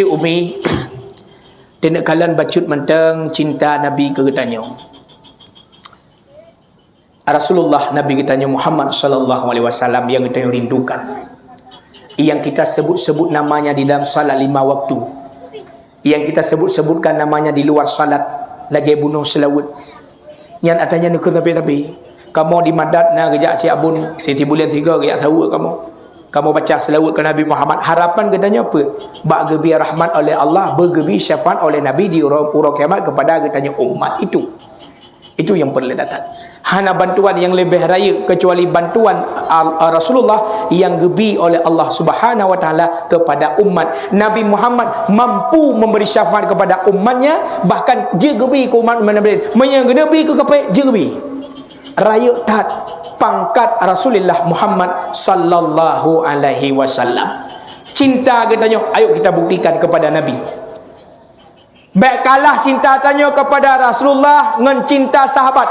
Siti Umi dia kalan bacut mentang cinta Nabi ke tanya Rasulullah Nabi kita tanya Muhammad sallallahu alaihi wasallam yang kita rindukan, yang kita sebut-sebut namanya di dalam salat 5 waktu, yang kita sebut-sebutkan namanya di luar salat lagi bunuh selawat. Yang atanya nak tapi kamu di madat na gejak si abun Siti bulan 3 gejak tahu kamu baca selawat ke Nabi Muhammad, harapan katanya apa? Bak gebi rahmat oleh Allah, bergebi syafaat oleh Nabi di urang kiamat kepada katanya umat itu yang perlu datang. Hana bantuan yang lebih raya kecuali bantuan Rasulullah yang gebi oleh Allah Subhanahu wa taala kepada umat. Nabi Muhammad mampu memberi syafaat kepada umatnya, bahkan je gebi ke umat Nabi menyegebi ke kapai je gebi raya tat pangkat Rasulullah Muhammad sallallahu alaihi wasallam. Cinta katanya, ayo kita buktikan kepada Nabi. Baik kalah cinta tanya kepada Rasulullah dengan cinta sahabat.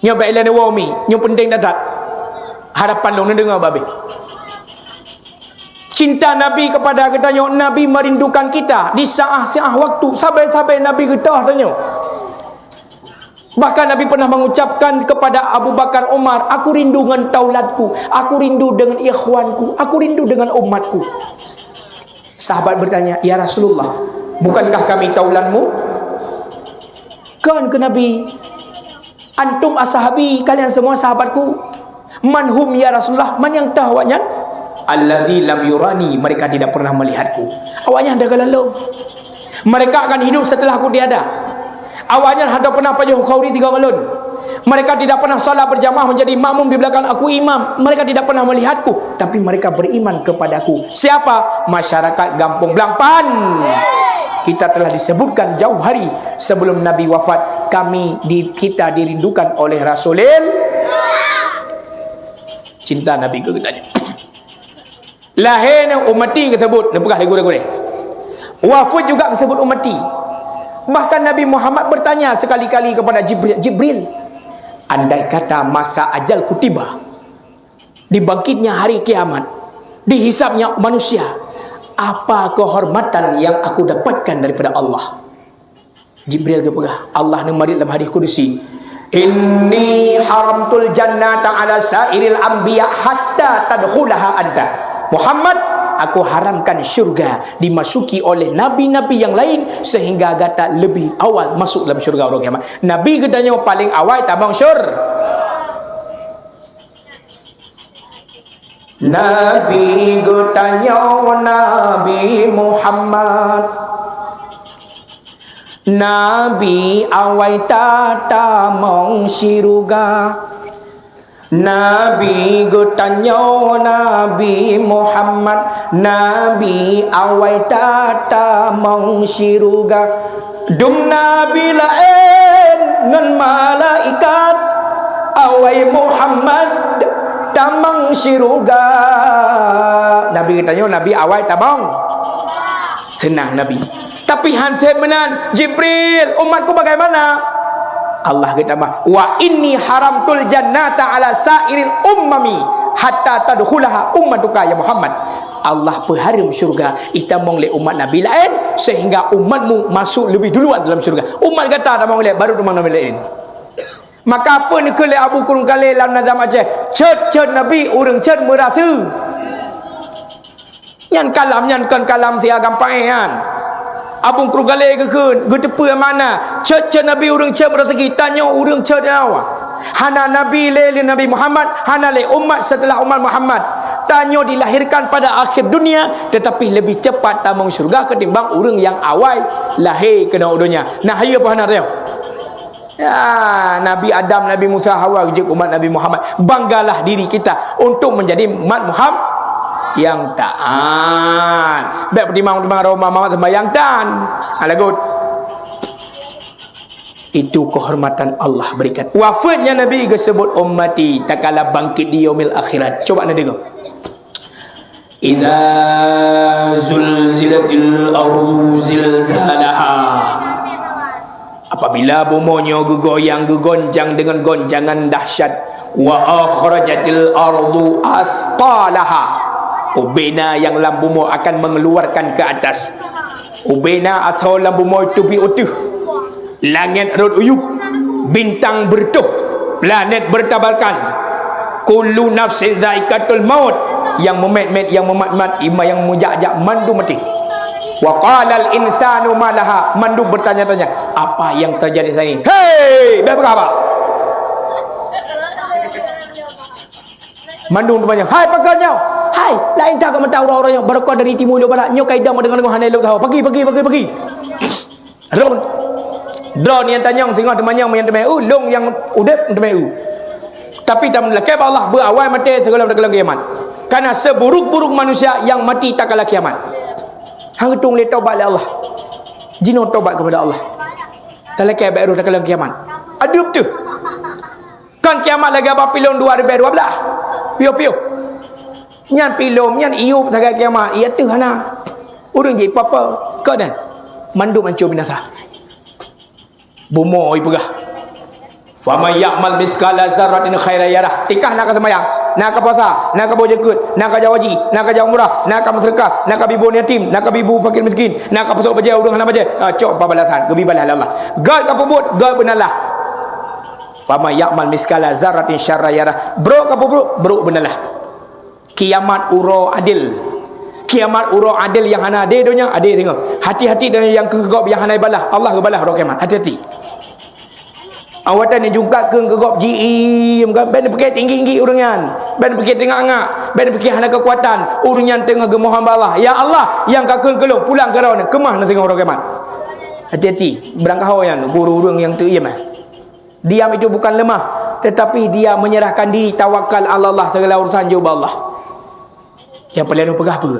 Nya baiklah wami, nya penting dadat. Harapan lu dengar babe. Cinta Nabi kepada katanya, Nabi merindukan kita di saat-saat waktu sampai Nabi getah tanya. Bahkan Nabi pernah mengucapkan kepada Abu Bakar Umar, aku rindu dengan tauladku, aku rindu dengan ikhwanku, aku rindu dengan umatku. Sahabat bertanya, ya Rasulullah, bukankah kami taulanmu? Kan ke Nabi, antum ashabi, kalian semua sahabatku. Manhum ya Rasulullah, man yang tahu awaknya? Alladzi lam yurani, mereka tidak pernah melihatku. Awaknya dah lalu. Mereka akan hidup setelah aku tiada. Awaknya ada pernah pajak khauri 3 galon. Mereka tidak pernah salat berjamaah menjadi makmum di belakang aku imam. Mereka tidak pernah melihatku, tapi mereka beriman kepadaku. Siapa? Masyarakat Gampung Blangpan. Kita telah disebutkan jauh hari sebelum Nabi wafat, kita dirindukan oleh Rasulullah. Cinta Nabi ke katanya. Lahir umati tersebut, nepukah lagu-lagu ni. Wafat juga disebut umati. Bahkan Nabi Muhammad bertanya sekali-kali kepada Jibril, andai kata masa ajalku tiba, dibangkitnya hari kiamat, dihisapnya manusia, apa kehormatan yang aku dapatkan daripada Allah? Jibril kepegah, Allah nemari dalam hadis kudusi, inni haramtul jannata ala sairil anbiya hatta tadkhulaha anta. Muhammad, aku haramkan syurga dimasuki oleh nabi-nabi yang lain sehingga gata lebih awal masuk dalam syurga orang kiamat. Nabi katanya paling awal tamang Nabi katanya Nabi Muhammad, Nabi awal tamang syurga. Nabi gotanya Nabi Muhammad, Nabi awai tata mau syurga. Dum Nabi lain ngan malaikat, awai Muhammad tamang syurga. Nabi katanya Nabi awai tamang senang Nabi. Tapi hansip menan Jibril, umatku bagaimana? Allah kata wa inni haramtul jannata ala sairil ummami hatta tadkhulaha ummatuka ya Muhammad. Allah berharam syurga itamong le umat Nabi lain sehingga umatmu masuk lebih duluan dalam syurga. Umat kata tamong le baru umat Nabi lain. Maka apa ni kele Abu Kurung kale dalam nazam Aceh, cet Nabi urang cet merasa. Yan kalam yan kan kalam sia gampang kan. Abung krugale ke gedepe mana cet Nabi urang cet rezeki tanya urang cet awak hana Nabi le Nabi Muhammad hana le umat setelah umat Muhammad tanya dilahirkan pada akhir dunia tetapi lebih cepat tamang syurga ketimbang urang yang awal lahir kena dunia. Nah hayo apa hana dia ya Nabi Adam, Nabi Musa, Hawa je umat Nabi Muhammad. Banggalah diri kita untuk menjadi umat Muhammad yang taat. Baik pertimbangan Roma Muhammad sembahyang tan. Alagut. Itu kehormatan Allah berikan. Wafatnya Nabi disebut ummati tak kala bangkit di yaumil akhirat. Coba anda dengar. Idza zulzilatil ardu zilzalaha. Apabila bumonya gegoyang gegonjang dengan gonjangan dahsyat, wa akhrajatil ardu athqalaha. Ubena yang lambumu akan mengeluarkan ke atas. Ubena asal lambumu itu utuh. Langit rod uyup, bintang bertuh, planet bertabarkan. Kullu nafsin zaikatul maut, yang memet-met, yang memat-mat, yang mujak-jak mandu mati. Wa qala al insanu malaha, mandu bertanya-tanya, apa yang terjadi saat ini? Hei, apa? Mandu bertanya, hai pakarnya, hai, lain tak kamu tahu orang yang berkuat dari timur ke barat, nyok kaidang dengan hanai lu tahu, pergi. Drone yang tanya tengok teman yang long yang udep teman. Tapi tak lelaki Allah berawal mati segala kiamat. Karena seburuk-buruk manusia yang mati tak kala kiamat. Hang tung le taubat Allah. Jino taubat kepada Allah. Lelaki baru tak kala kiamat. Adup tu. Kan kiamat lagi apa pilon 2012. Pio. Nyan pilom nyan iup tak kiamat. Ia tu hana. Urang je apa kau dan mandu mancur binasa. Bumo oi pegah. Fama ya'mal miskala zarratin khairan yarah. Tikah nak sembahyang, nak puasa, nak berjekut, nak jawaji, nak jauh murah, nak bersedekah, nak bibu yatim, nak bibu fakir miskin, nak pasuk baca urang hana baca. Cok pabalasan, gebi balah Allah. God kapubut, God benalah. Fama ya'mal miskala zarratin syarra yarah. Bro kapubut, bro benalah. Kiamat uro adil. Kiamat uro adil yang hana ade dunia, ade tengok. Hati-hati dengan yang kegop yang hana balah. Allah kebalah ro kiamat. Hati-hati. Awatan ni jungkat ke gegop jiim kan ben pergi tinggi-tinggi urangan, ben pergi tengah-tengah, ben pergi hana kekuatan urangan tengah gemohan Allah. Ya Allah yang kakun kelung pulang ke rawan kemah nak tengok orang kiamat. Hati-hati berangkah yang guru urang yang tu diam. Diam itu bukan lemah, tetapi dia menyerahkan diri, tawakal Allah, segala urusan jauh Allah. Yang paling pegah apa?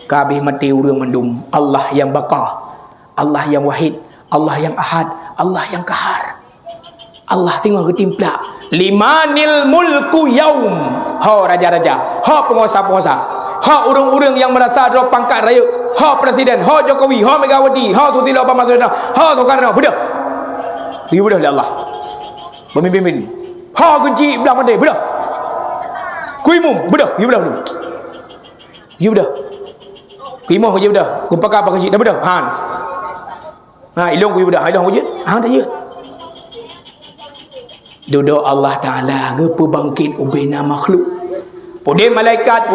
Kabeh mati urang mendum Allah yang baqa, Allah yang wahid, Allah yang ahad, Allah yang kahar. Allah tengok ketimplak. Limanil mulku yaum. Ha raja-raja, ha penguasa-penguasa, ha urang-urang yang merasa ada pangkat raya, ha presiden, ha Jokowi, ha Megawati, ha Susilo Bambang Sudarsono, ha Soekarno, bedah. Dia bedah oleh Allah. Pemimpin. Ha kunci belah mati, bedah. Kuimum, bedah, dia bedah dulu. Dia bedah. Kuimum je bedah. Kumpaka apa kecil dah bedah. Ha ilong ku bedah, ilong wujud. Ha tak je. Duduk Allah Ta'ala gepa bangkit ubena makhluk. Pudin malaikat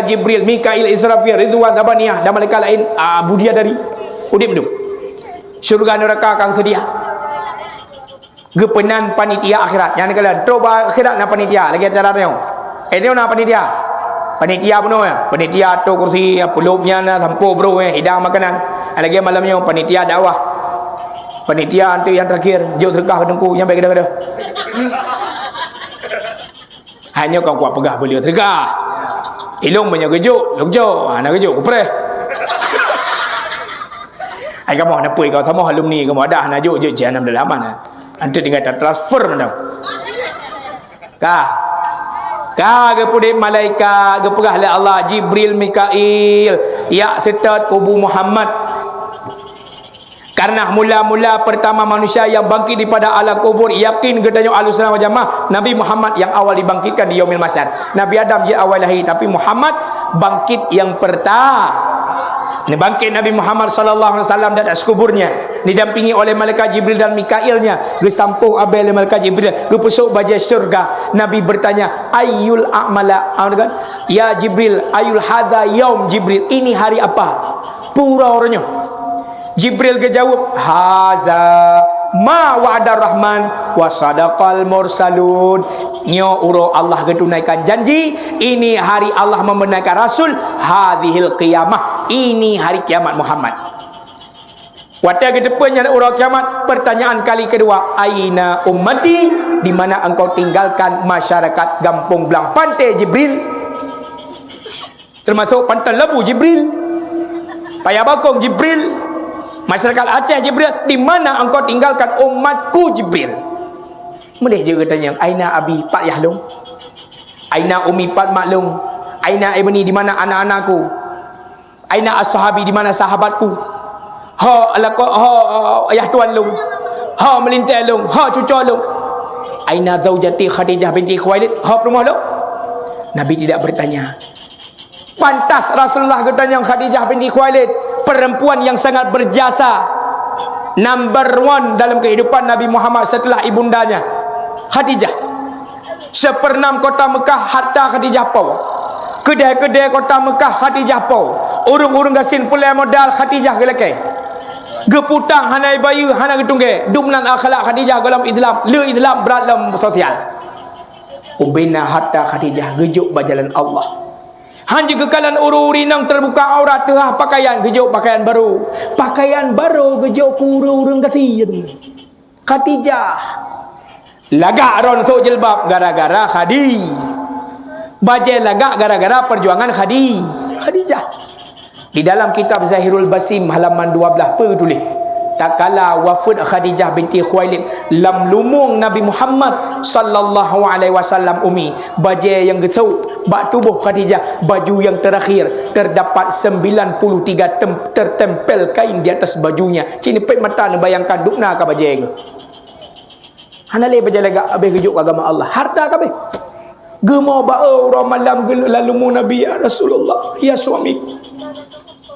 Jibril, Mikail, Israfil, Ridwan, Zabaniyah dan malaikat lain budia dari pudin tu. Syurga neraka akan sedia. Gepenan panitia akhirat. Yang ni kalian coba akhirat na panitia lagi acara ni. Ini na panitia. Panitia penuh ya. Panitia tu kursi pelupnya na sampo bro hidang makanan. Lagi malamnya panitia dakwah. Panitia tu yang terakhir jauh terkah kedengku yang baik kada-kada. Hanya kau kuat pegah beliau tergah. Ilung banyak gejuk, longjo, nak gejuk kupre. Ai kamu nak puai kau sama alumni kamu ada nak juk je janam dalam mana. Ante tinggal transfer mana. Ka gepudin malaikat, gepegah oleh Allah Jibril, Mikail, ya setat kubu Muhammad. Karena mula-mula pertama manusia yang bangkit daripada alam kubur, yakin gedanya Ahlussunnah wal Jamaah, Nabi Muhammad yang awal dibangkitkan di yaumil mahsyar. Nabi Adam je awal lahir, tapi Muhammad bangkit yang pertama. Bangkit Nabi Muhammad sallallahu alaihi wasallam di atas kuburnya, didampingi oleh malaikat Jibril dan Mikailnya. Gesampuh abel oleh malaikat Jibril, gepesuk baja syurga. Nabi bertanya, ayyul a'mala, ya Jibril, ayyul hadza yaum Jibril, ini hari apa? Pura orangnya. Jibril kejawab, haza ma wa'ada rahman wa sadaqal mursalun. Nyo uro Allah getunaikan janji, ini hari Allah membenarkan rasul, hadhil qiyamah, ini hari kiamat Muhammad. Waktu ke depannya uro kiamat, pertanyaan kali kedua, aina ummati, di mana engkau tinggalkan masyarakat Gampung Belang Pantai Jibril, termasuk Pantai Lebu Jibril, Paya Bakong Jibril, masyarakat Aceh Jibril, di mana engkau tinggalkan umatku Jibril? Mulai je katanya, aina abi Pak Yahlung, aina umi Pak Maklung, aina ibni, di mana anak-anakku, aina ashabi, di mana sahabatku, ha alaqo ha ayah tuan lung, ha melintai lung, ha cucu lung, aina zaujati Khadijah binti Khuwailid, ha rumah lung. Nabi tidak bertanya. Pantas Rasulullah katanya Khadijah binti Khuwailid perempuan yang sangat berjasa, number one dalam kehidupan Nabi Muhammad setelah ibundanya Khadijah. Seperenam kota Mekah hatta Khadijah pau. Kedai-kedai kota Mekah Khadijah pau. Urung-urung gasin pulai modal Khadijah gelekai. Geputang hanai bayu hana getungge. Dumnan akhlak Khadijah dalam Islam. Le Islam berat dalam sosial. Ubina hatta Khadijah gejuk berjalan Allah. Hanya kekalan uru-uri nang terbuka aurat tengah pakaian gejuk pakaian baru. Pakaian baru gejuk uru-urung kasihin. Khadijah lagak ron sok jilbab gara-gara Khadi. Bajai lagak gara-gara perjuangan Khadijah. Di dalam kitab Zahirul Basim halaman 12 apa tulis? Tak kala wafat Khadijah binti Khuwailid lam lumung Nabi Muhammad sallallahu alaihi wasallam umi bajai yang gesau bak tubuh Khadijah, baju yang terakhir terdapat 93 tertempel kain di atas bajunya. Cini pet mata nak bayangkan dukna ka bajai ke. Hanale bajai lagak habis gejuk agama Allah. Harta kabeh. Gemau bau malam lalu mu Nabi ya Rasulullah, ya suamiku.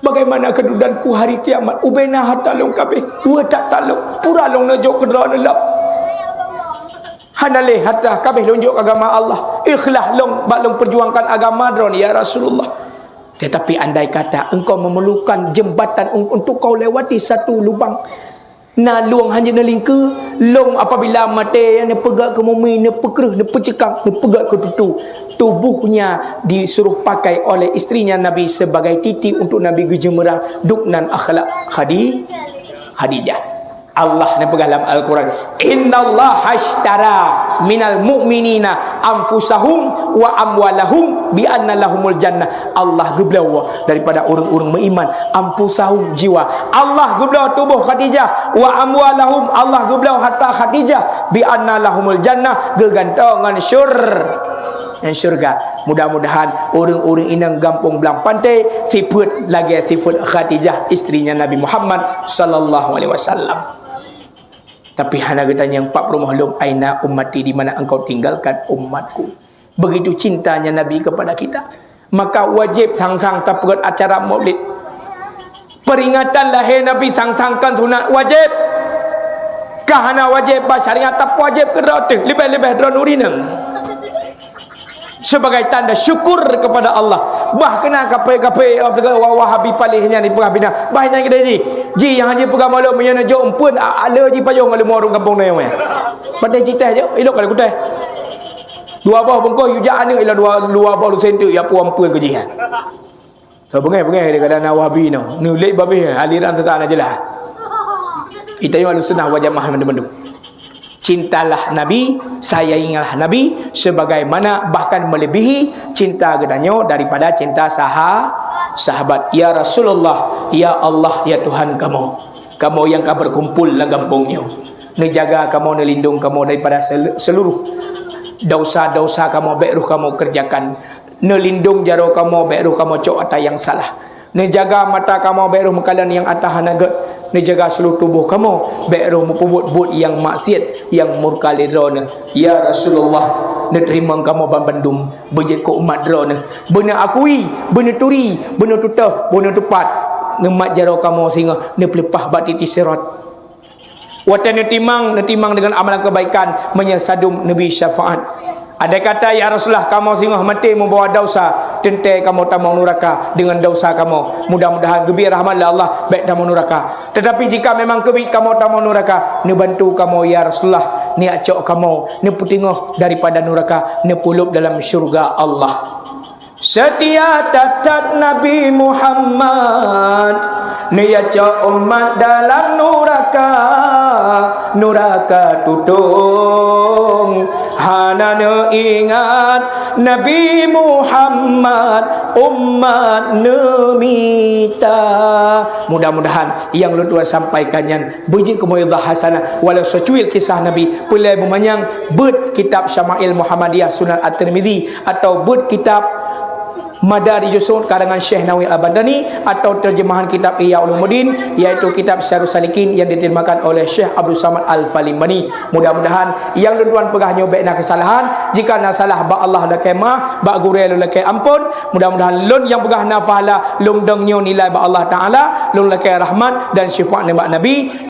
Bagaimana kedudukanku hari kiamat? Ubena hatalong kabeh. Dua tak talong. Pura long najok kedra nelap. Hanale hatta kabeh lonjok agama Allah. Ikhlas long balong perjuangkan agama dron ya Rasulullah. Tetapi andai kata engkau memerlukan jembatan untuk kau lewati satu lubang, na luang hanya na lingka long apabila mati yang pegat ke mumi, ne pekerah, ne pecekang, ne pegat ke tutu, tubuhnya disuruh pakai oleh istrinya Nabi sebagai titi untuk Nabi gejemerang duknan akhlak Khadijah. Allah nak pegang dalam Al-Quran, innallaha ashtara minal mu'minina anfusahum wa amwalahum bi anna lahumul jannah. Allah geblau daripada orang-orang beriman anfusahum jiwa. Allah geblau tubuh Khadijah wa amwalahum. Allah geblau harta Khadijah bi anna lahumul jannah, gegantongan syurga. Mudah-mudahan orang-orang inang gampung belang pantai sifat lagi sifat Khadijah istrinya Nabi Muhammad sallallahu alaihi wasallam. Tapi hana katanya yang 40 mahlum, aina ummati, di mana engkau tinggalkan umatku. Begitu cintanya Nabi kepada kita, maka wajib sang-sang taput acara maulid. Peringatan lahir Nabi sang-sangkan sunat wajib. Kahana wajib syariat tak wajib ke roti lebih-lebih dronurinang. Sebagai tanda syukur kepada Allah. Bah kena kapai-kapai Wahabi palihnya ni pengabinan. Bah yang kita ji yang haji pegang malu menyana jo empun ala ji payung kalau orang kampung ni meh. Pada cerita je elok kalau kutai. Dua bawah bengkok yuja ana ila dua bawah lu sentu ya puan ke jihan. So bengai dia kata na Wahabi no. Ni lek babe aliran tetap ajalah. Kita yang Ahlussunnah wal Jamaah teman-teman. Cintalah Nabi, sayangilah Nabi sebagaimana bahkan melebihi cinta gedanyo daripada cinta sahabat. Ya Rasulullah, ya Allah, ya Tuhan kamu yang kau berkumpul dalam kampungnya, nejaga kamu, nelindung kamu daripada seluruh dosa-dosa kamu, beruh kamu kerjakan, nelindung jaro kamu, beruh kamu cok atas yang salah, nejaga mata kamu, beruh mekalan yang atas hanagat, nejaga seluruh tubuh kamu, beruh mupubut yang maksiat, yang murka lidrona. Ya Rasulullah, nerima kamu bandum bejek ko umat drona, benar akui, benar turi, benar tutah, benar tepat, ngemat jaro kamu sehingga ne pelepah batiti sirat. Watan netimang dengan amalan kebaikan menyesadum Nabi syafaat. Ada kata ya Rasulullah, kamu singah mati membawa dosa, tentai kamu tamau neraka dengan dosa kamu. Mudah-mudahan gebir rahmatlah Allah baik tamau neraka. Tetapi jika memang kebit kamu tamau neraka, ne bantu kamu ya Rasulullah, ni acok kamu, ne putingoh daripada neraka, ne pulup dalam syurga Allah. Setia tatat Nabi Muhammad, ne acok umat dalam neraka tutung. Hana ingat Nabi Muhammad umat nemita. Mudah-mudahan yang lu tuan sampaikan yang beji kemuliaan hasanah walau secuil kisah Nabi pulai memanyang bet kitab Syama'il Muhammadiyah Sunan At-Tirmidzi atau bet kitab Madarijus Su'ud karangan Syekh Nawawi Al-Bandani, atau terjemahan kitab Ihya Ulumuddin, iaitu kitab Syarhus Salikin yang diterjemahkan oleh Syekh Abdul Samad Al-Falimbani. Mudah-mudahan yang tuan pegah nyobek nak kesalahan, jika nak salah ba Allah lakai mah, ba gurel lakai ampun. Mudah-mudahan lun yang pegah nafahala lung dengnyo nilai ba Allah Taala, lung lakai rahmat dan syifaat Nabi.